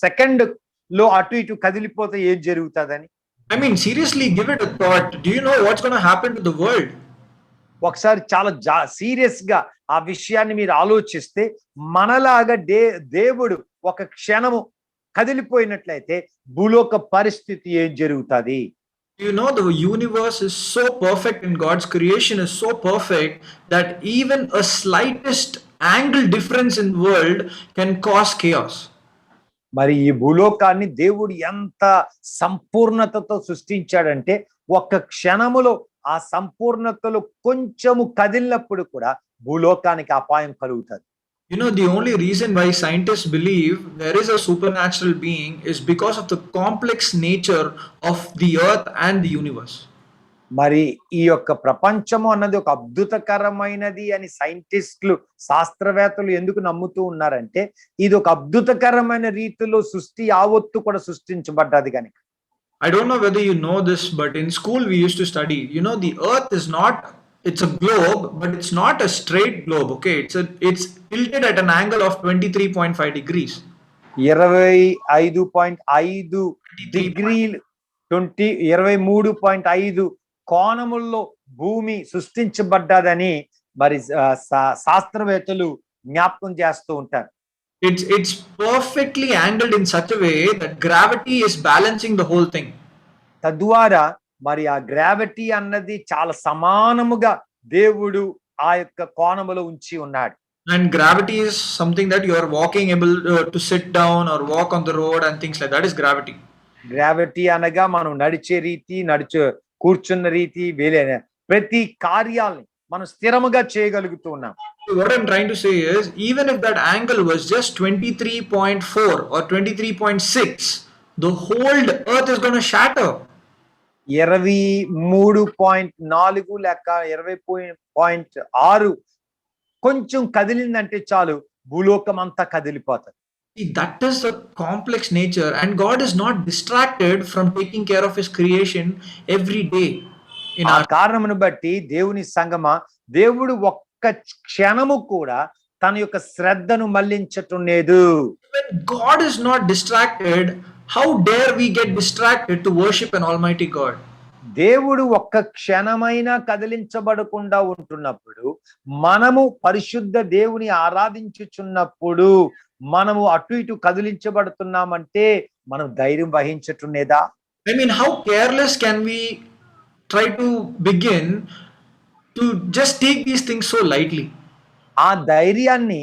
సెకండ్ లో అటు ఇటు కదిలిపోతే ఏం జరుగుతుందని? I mean, seriously, give it a thought. Do you know what's going to happen to the world? ఒకసారి చాలా సీరియస్ గా ఆ విషయాన్ని మీరు ఆలోచిస్తే మనలాగా దేవుడు ఒక క్షణము కదిలిపోయినట్లయితే భూలోక పరిస్థితి ఏం జరుగుతుంది? You know, the universe is so perfect and God's creation is so perfect that even a slightest angle difference in the world can cause chaos. మరి ఈ భూలోకాన్ని దేవుడు ఎంత సంపూర్ణతతో సృష్టించాడంటే ఒక్క క్షణములో ఆ సంపూర్ణతలో కొంచెము కదిలినప్పుడు కూడా భూలోకానికి అపాయం కలుగుతుంది. You know, the only reason why scientists believe there is a supernatural being is because of the complex nature of the earth and the universe. మరి ఈ యొక్క ప్రపంచము అన్నది ఒక అద్భుతకరమైనది అని సైంటిస్టులు శాస్త్రవేత్తలు ఎందుకు నమ్ముతూ ఉన్నారంటే ఇది ఒక అద్భుతకరమైన రీతిలో సృష్టి యావత్తు కూడా సృష్టించబడ్డది కనుక. I don't know whether you know this, but in school we used to study. You know, the earth is not, it's a globe, but it's not a straight globe, okay? It's tilted at an angle of 23.5 degrees. 25.5 డిగ్రీలు 23.5 కోణముల్లో భూమి సృష్టించబడ్డదని మరి శాస్త్రవేత్తలు జ్ఞాపకం చేస్తూ ఉంటారు. It's perfectly angled in such a way that gravity is balancing the whole thing. తద్వారా మరి ఆ గ్రావిటీ అన్నది చాలా సమానముగా దేవుడు ఆ యొక్క కోణములో ఉంచి ఉన్నాడు. And gravity is something that you are walking able to sit down or walk on the road and things like that is gravity. Gravity అనగా మనం నడిచే రీతి, కూర్చున్న రీతి, వేలైన ప్రతి కార్యాలని మనం స్థిరముగా చేయగలుగుతూ ఉన్నాం. What I'm trying to say is, even if that angle was just 23.4 or 23.6, the whole earth is going to shatter. 23.4 లేక 20.6 కొంచెం కదిలిందంటే చాలు భూలోకం అంతా కదిలిపోతుంది. See, that is the complex nature, and God is not distracted from taking care of his creation every day. ఆ కారణమును బట్టి దేవుని సంగమా, దేవుడు ఒక్క క్షణము కూడా తన యొక్క శ్రద్ధను మళ్లించటం లేదు. When God is not distracted, how dare we get distracted to worship an almighty God? దేవుడు ఒక్క క్షణమైనా కదిలించబడకుండా ఉంటున్నప్పుడు మనము పరిశుద్ధ దేవుని ఆరాధించుచున్నప్పుడు మనము అటు ఇటు కదిలించబడుతున్నామంటే మనం ధైర్యం వహించటం. I mean, how careless can we try to begin to just take these things so lightly? ఆ ధైర్యాన్ని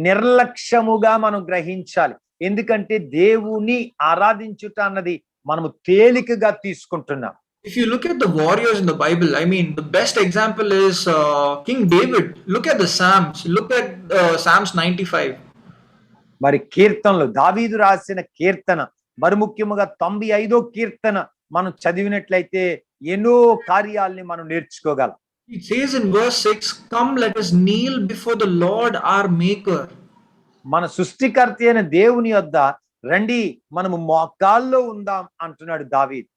నిర్లక్ష్యముగా మనం గ్రహించాలి. ఎందుకంటే దేవుని ఆరాధించుట అన్నది మనము తేలికగా తీసుకుంటున్నాం. If you look at the warriors in the Bible, I mean, the best example is King David. Look at the Psalms. Look at Psalms 95. మరి కీర్తనలు, దావీదు రాసిన కీర్తన, మరి ముఖ్యముగా 95వ కీర్తన మనం చదివినట్లయితే ఎన్నో కార్యాలని మనం నేర్చుకోగలం. It says in verse 6, "Come, let us kneel before the Lord our Maker." మన సృష్టికర్త అయిన దేవుని యొద్ద రండి మనము మోకాల్లో ఉందాం అంటున్నాడు దావీదు.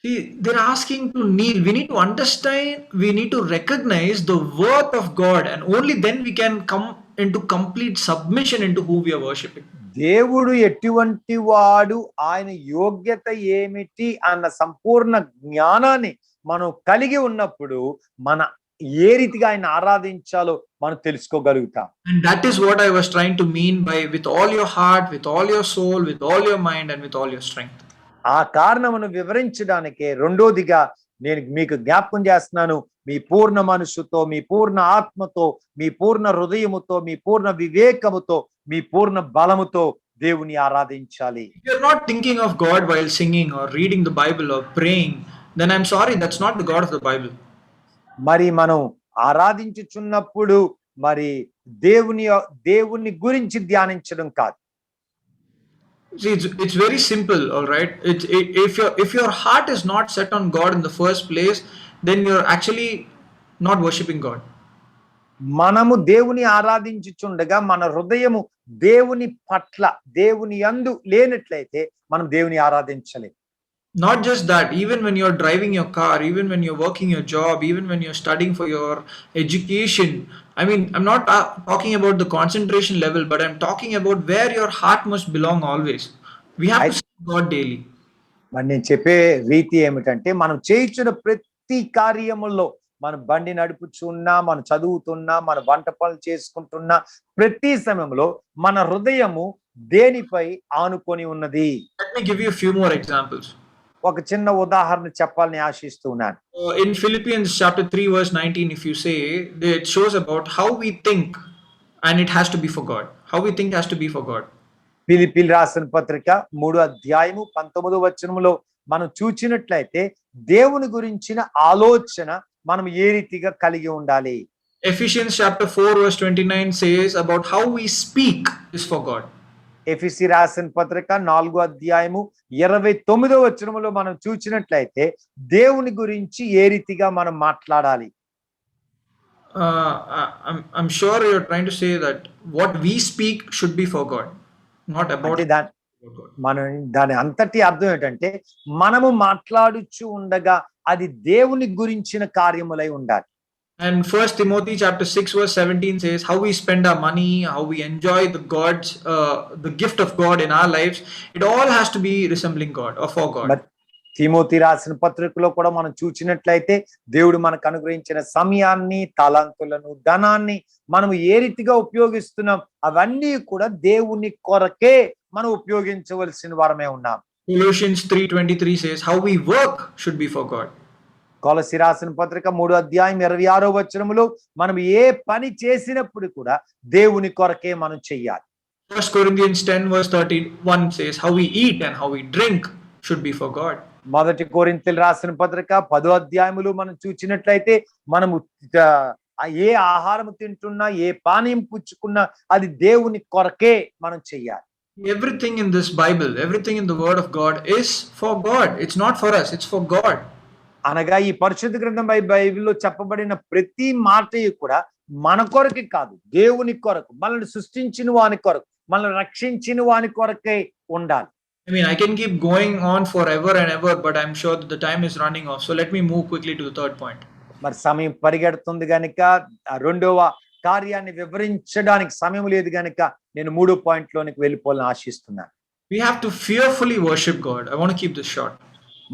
See, they're asking to kneel. We need to understand, we need to recognize the worth of God, and only then we can come into complete submission into who we are worshipping. దేవుడు ఎటువంటి వాడు, ఆయన యోగ్యత ఏమిటి అన్న సంపూర్ణ జ్ఞానాన్ని మనం కలిగి ఉన్నప్పుడు మన ఏ రీతిగా ఆయన ఆరాధించాలో మనం తెలుసుకోగలుగుతాం. And that is what I was trying to mean by with all your heart, with all your soul, with all your mind, and with all your strength. ఆ కారణమును వివరించడానికే రెండోదిగా నేను మీకు జ్ఞాపకం చేస్తున్నాను, మీ పూర్ణ మనసుతో, మీ పూర్ణ ఆత్మతో, మీ పూర్ణ హృదయముతో, మీ పూర్ణ వివేకముతో, మీ పూర్ణ బలముతో దేవుని ఆరాధించాలి. If you're not thinking of God while singing or reading the Bible or praying, then I'm sorry, that's not the God of the Bible. మరి మనం ఆరాధించుచున్నప్పుడు మరి దేవుని గురించి ధ్యానించడం కాదు. See, it's very simple, all right. If your heart is not set on God in the first place, then you're actually not worshiping God. మనము దేవుని ఆరాధించుచుండగా మన హృదయము దేవుని పట్ల, దేవుని యందు లేనట్లయితే మనం దేవుని ఆరాధించలేము. Not just that, even when you're driving your car, even when you're working your job, even when you're studying for your education, I mean, I'm not talking about the concentration level, but I'm talking about where your heart must belong always. We have to serve God daily. మరి నేను చెప్పే రీతి ఏమిటంటే, మనం చేయించిన ప్రతి కార్యముల్లో, మన బండి నడుపుచున్నా, మనం చదువుతున్నా, మన వంట పనులు చేసుకుంటున్నా, ప్రతి సమయంలో మన హృదయము దేనిపై ఆనుకొని ఉన్నది. Let me give you a few more examples. ఒక చిన్న ఉదాహరణ చెప్పాలని ఆశిస్తున్నాను. In Philippians chapter 3 verse 19, if you say, it shows about how we think, and it has to be for God. How we think has to be for God. ఫిలిప్పీలు రాసిన పత్రిక 3:19 మనం చూచినట్లయితే దేవుని గురించిన ఆలోచన మనం ఏ రీతిగా కలిగి ఉండాలి. Ephesians chapter 4 verse 29 says about how we speak is for God. ఎఫెసీ రాసిన పత్రిక 4 అధ్యాయము 29వ వచనములో మనం చూచినట్లయితే దేవుని గురించి ఏ రీతిగా మనం మాట్లాడాలి. I'm sure you're trying to say that what we speak should be for God, not about అంటే God. మనం దాని అంతటి అర్థం ఏంటంటే మనము మాట్లాడుచు ఉండగా అది దేవుని గురించిన కార్యములై ఉండాలి. And First Timothy chapter 6 verse 17 says how we spend our money, how we enjoy the gift of God in our lives. It all has to be resembling God or for God. మరి Timothy రాసిన పత్రికలో కూడా మనం చూసినట్లయితే దేవుడు మనకు అనుగ్రహించిన సమయాన్ని, తలాంతులను, ధనాన్ని మనము ఏ రీతిగా ఉపయోగిస్తున్నాం అవన్నీ కూడా దేవుని కొరకే మనం ఉపయోగించవలసిన వారమే ఉన్నాం. Colossians 3:23 says how we work should be for God. కొలస్సీ రాసిన పత్రిక 3 అధ్యాయం 26వ వచనములో మనం ఏ పని చేసినప్పుడు కూడా దేవుని కొరకే మనం చెయ్యాలి. 1 Corinthians 10 verse 31 says how we eat and how we drink should be for God. మొదటి కొరింథీయులు రాసిన పత్రిక 10వ అధ్యాయములో మనం చూసినట్లయితే మనము ఏ ఆహారం తింటున్నా, ఏ పానీయం పుచ్చుకున్నా అది దేవుని కొరకే మనం చెయ్యాలి. Everything in this Bible, everything in the word of God is for God. It's not for us, it's for God. అనగా ఈ పరిశుద్ధ గ్రంథం బైబిల్లో చెప్పబడిన ప్రతి మాట కూడా మన కొరకే కాదు, దేవుని కొరకు, మనల్ని సృష్టించిన వాని కొరకు, మనల్ని రక్షించిన వాని కొరకే ఉండాలి. I mean, I can keep going on forever and ever, but I'm sure that the time is running off. So let me move quickly to the third point. మరి సమయం పరిగెడుతుంది గనుక రెండవ కార్యాన్ని వివరించడానికి సమయం లేదు గనుక నేను 3వ పాయింట్లోనికి వెళ్ళిపోవాలని ఆశిస్తున్నాను. We have to fearfully worship God. I want to keep this short.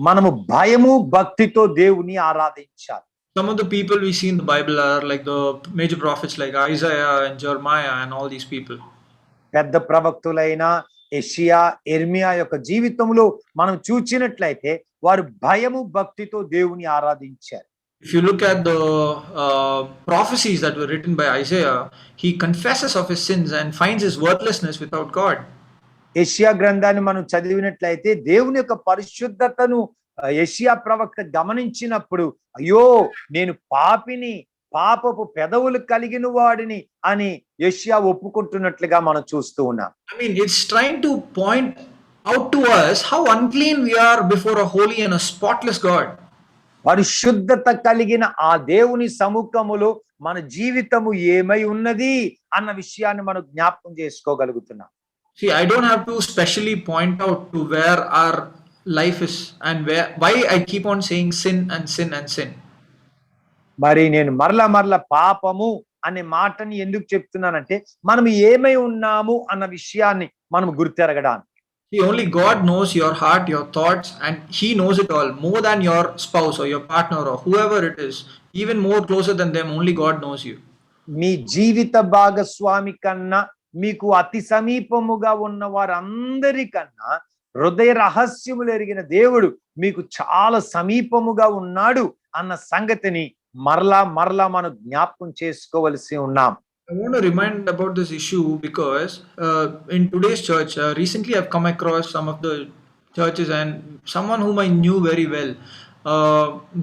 మనము భయము భక్తితో దేవుని ఆరాధించాలి. Some of the people we see in the Bible are like the major prophets like Isaiah and Jeremiah and all these people. పెద్ద ప్రవక్తులైన యెషయా, ఇర్మియా యొక్క జీవితంలో మనం చూచినట్లయితే వారు భయము భక్తితో దేవుని ఆరాధించారు. If you look at the prophecies that were written by Isaiah, he confesses of his sins and finds his worthlessness without God. యెషయా గ్రంథాన్ని మనం చదివినట్లయితే దేవుని యొక్క పరిశుద్ధతను యెషయా ప్రవక్త గమనించినప్పుడు అయ్యో నేను పాపిని, పాపపు పెదవులు కలిగిన వాడిని అని యెషయా ఒప్పుకుంటున్నట్లుగా మనం చూస్తూ ఉన్నాం. I mean, it's trying to point out to us how unclean we are before a holy and a spotless God. పరిశుద్ధత కలిగిన ఆ దేవుని సముఖములో మన జీవితము ఏమై ఉన్నది అన్న విషయాన్ని మనం జ్ఞాపకం చేసుకోగలుగుతున్నాం. See, I don't have to specially point out to where our life is and why I keep on saying sin and sin and sin. మరి నేను మరల పాపము అనే మాటని ఎందుకు చెప్తున్నానంటే మనం ఏమై ఉన్నాము అన్న విషయాన్ని మనం గుర్తెరగడానికి. See, only God knows your heart, your thoughts, and He knows it all more than your spouse or your partner or whoever it is. Even more closer than them, only God knows you. మీ జీవిత భాగస్వామి కన్నా మీకు అతి సమీపముగా ఉన్న వారందరికన్నా హృదయ రహస్యములు ఎరిగిన దేవుడు మీకు చాలా సమీపముగా ఉన్నాడు అన్న సంగతిని మరలా మనం జ్ఞాపకం చేసుకోవలసి ఉన్నాం. I want to remind about this issue because in today's church, recently I've come across some of the churches and someone whom I knew very well.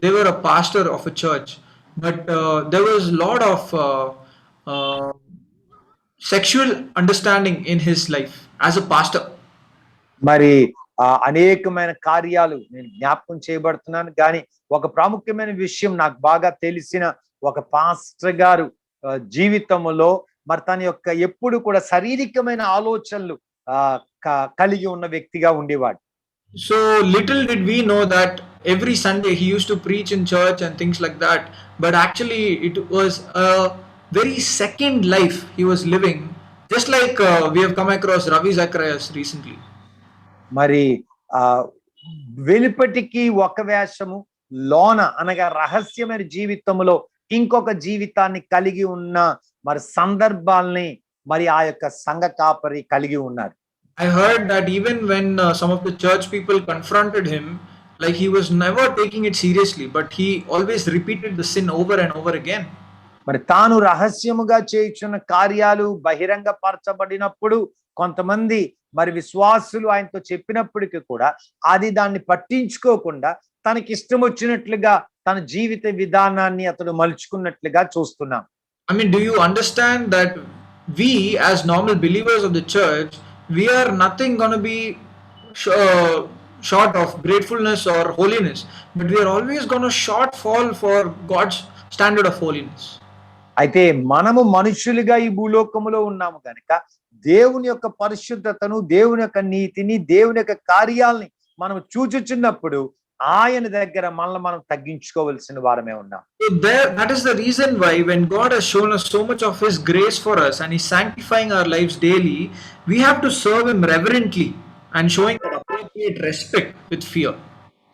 They were a pastor of a church, but there was a lot of sexual understanding in his life as a pastor. మరి అనేకమైన కార్యాలు నేను జ్ఞాపకం చేయబడుతున్నాను కానీ ఒక ప్రాముఖ్యమైన విషయం నాకు బాగా తెలిసిన ఒక పాస్టర్ గారు జీవితంలో మరి తన యొక్క ఎప్పుడు కూడా శారీరకమైన ఆలోచనలు కలిగి ఉన్న వ్యక్తిగా ఉండేవాడు. So little did we know that every Sunday he used to preach in church and things like that, but actually it was a very second life he was living, just like we have come across Ravi Zacharias recently. మరి వెలుపటికి ఒక వేషము, లోన అనగా రహస్యమైన జీవితంలో ఇంకొక జీవితాన్ని కలిగి ఉన్న మరి సందర్భాల్ని మరి ఆ యొక్క సంఘ కాపరి కలిగి ఉన్నారు. I heard that even when some of the church people confronted him, like he was never taking it seriously, but he always repeated the sin over and over again. మరి తాను రహస్యముగా చేయుచున్న కార్యాలు బహిరంగ పరచబడినప్పుడు కొంతమంది మరి విశ్వాసులు ఆయనతో చెప్పినప్పటికీ కూడా దాన్ని పట్టించుకోకుండా తనకి ఇష్టం వచ్చినట్లుగా తన జీవిత విధానాన్ని అతడు మలుచుకున్నట్లుగా చూస్తున్నాం. I mean, do you understand that we, as normal believers of the church, we are nothing going to be sh- short of gratefulness or holiness, but we are always going to shortfall for God's standard of holiness. అయితే మనము మనుషులుగా ఈ భూలోకములో ఉన్నాము కనుక దేవుని యొక్క పరిశుద్ధతను, దేవుని యొక్క నీతిని, దేవుని యొక్క కార్యాలని మనం చూచుచున్నప్పుడు ఆయన దగ్గర మనల్ని మనం తగ్గించుకోవలసిన వారమే ఉన్నాం. So that is the reason why when God has shown us so much of His grace for us and He's sanctifying our lives daily, we have to serve Him reverently and showing that appropriate respect with fear.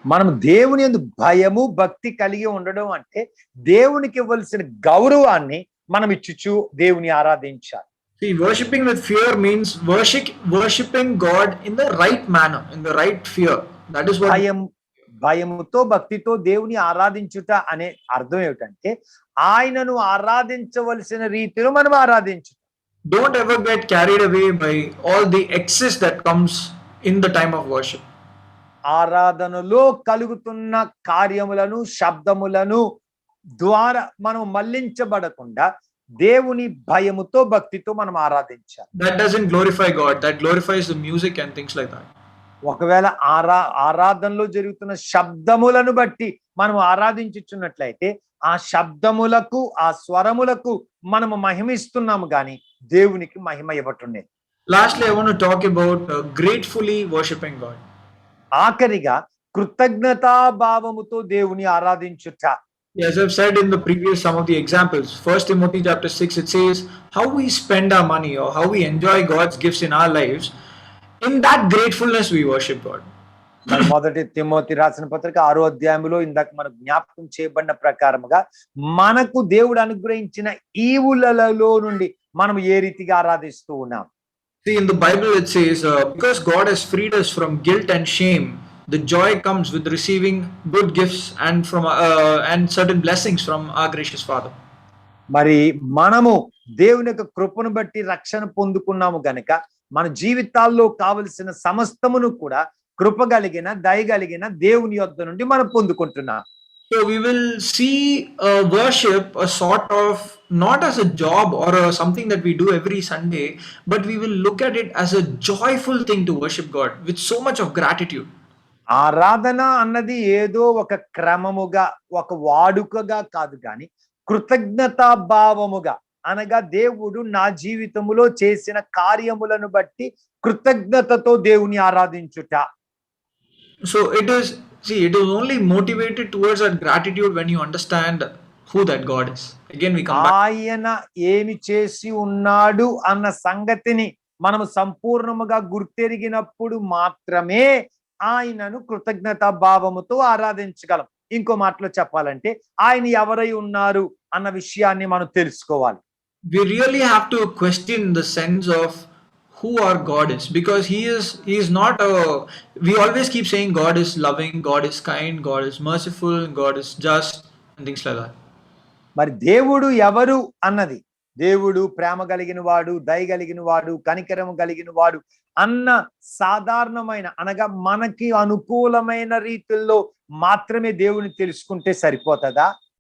మనం దేవుని యందు భయము భక్తి కలిగి ఉండడం అంటే దేవునికి ఇవ్వాల్సిన గౌరవాన్ని మనం ఇచ్చుచు దేవుని ఆరాధించాలి. See, worshipping with fear means worshiping God in the right manner, in the right fear. That is what. భయముతో భక్తితో దేవుని ఆరాధించుట అనే అర్థం ఏమిటంటే ఆయనను ఆరాధించవలసిన రీతిలో మనం ఆరాధించు. Don't ever get carried away by all the excess that comes in the time of worship. ఆరాధనలో కలుగుతున్న కార్యములను, శబ్దములను ద్వారా మనం మళ్లించబడకుండా దేవుని భయముతో భక్తితో మనం ఆరాధించాలి. That doesn't glorify God. That glorifies the music and things like that. ఒకవేళ ఆరాధనలో జరుగుతున్న శబ్దములను బట్టి మనం ఆరాధించుచున్నట్లయితే ఆ శబ్దములకు, ఆ స్వరములకు మనము మహిమిస్తున్నాము గాని దేవునికి మహిమ ఇవ్వటంలేదు. Lastly, I want to talk about gratefully worshiping God. ఆఖరిగా కృతజ్ఞతా భావముతో దేవుని ఆరాధించుట. As I've said in the previous some of the examples, 1 Timothy chapter 6, it says how we spend our money or how we enjoy God's gifts in our lives. In that gratefulness we worship God. మొదటి Timothy రాసిన పత్రిక 6వ అధ్యాయంలో ఇందాక మనకు జ్ఞాపకం చేయబడిన ప్రకారముగా మనకు దేవుడు అనుగ్రహించిన ఈవులలో నుండి మనం ఏ రీతిగా ఆరాధిస్తూ ఉన్నాం. See, in the Bible it says, because God has freed us from guilt and shame, the joy comes with receiving good gifts and certain blessings from our gracious Father. మరి మనము దేవుని యొక్క కృపను బట్టి రక్షణ పొందుకున్నాము గనుక మన జీవితాల్లో కావలసిన సమస్తమును కూడా కృప కలిగిన, దయ కలిగిన దేవుని యొద్ద నుండి మనం పొందుకుంటున్నాం. So we will see worship a sort of not as a job or something that we do every Sunday, but we will look at it as a joyful thing to worship God with so much of gratitude. ఆరాధన అన్నది ఏదో ఒక క్రమముగా, ఒక వాడుకగా కాదు కానీ కృతజ్ఞతా భావముగా, అనగా దేవుడు నా జీవితములో చేసిన కార్యములను బట్టి కృతజ్ఞతతో దేవుని ఆరాధించుట. So it is only motivated towards that gratitude when you understand who that God is. Again we come back. ఆయన ఏమి చేసి ఉన్నాడు అన్న సంగతిని మనము సంపూర్ణముగా గుర్తెరిగినప్పుడు మాత్రమే ఆయనను కృతజ్ఞతా భావముతో ఆరాధించగలం. ఇంకో మాటలో చెప్పాలంటే ఆయన ఎవరై ఉన్నారు అన్న విషయాన్ని మనం తెలుసుకోవాలి. We really have to question the sense of who our God is, because he is not we always keep saying God is loving, God is kind, God is merciful, God is just and things like that. మరి దేవుడు ఎవరు అన్నది, దేవుడు ప్రేమ కలిగిన వాడు, దయ కలిగిన వాడు, కనికరము కలిగిన వాడు అన్న సాధారణమైన, అనగా మనకి అనుకూలమైన రీతిలో మాత్రమే దేవుని తెలుసుకుంటే సరిపోతుందా?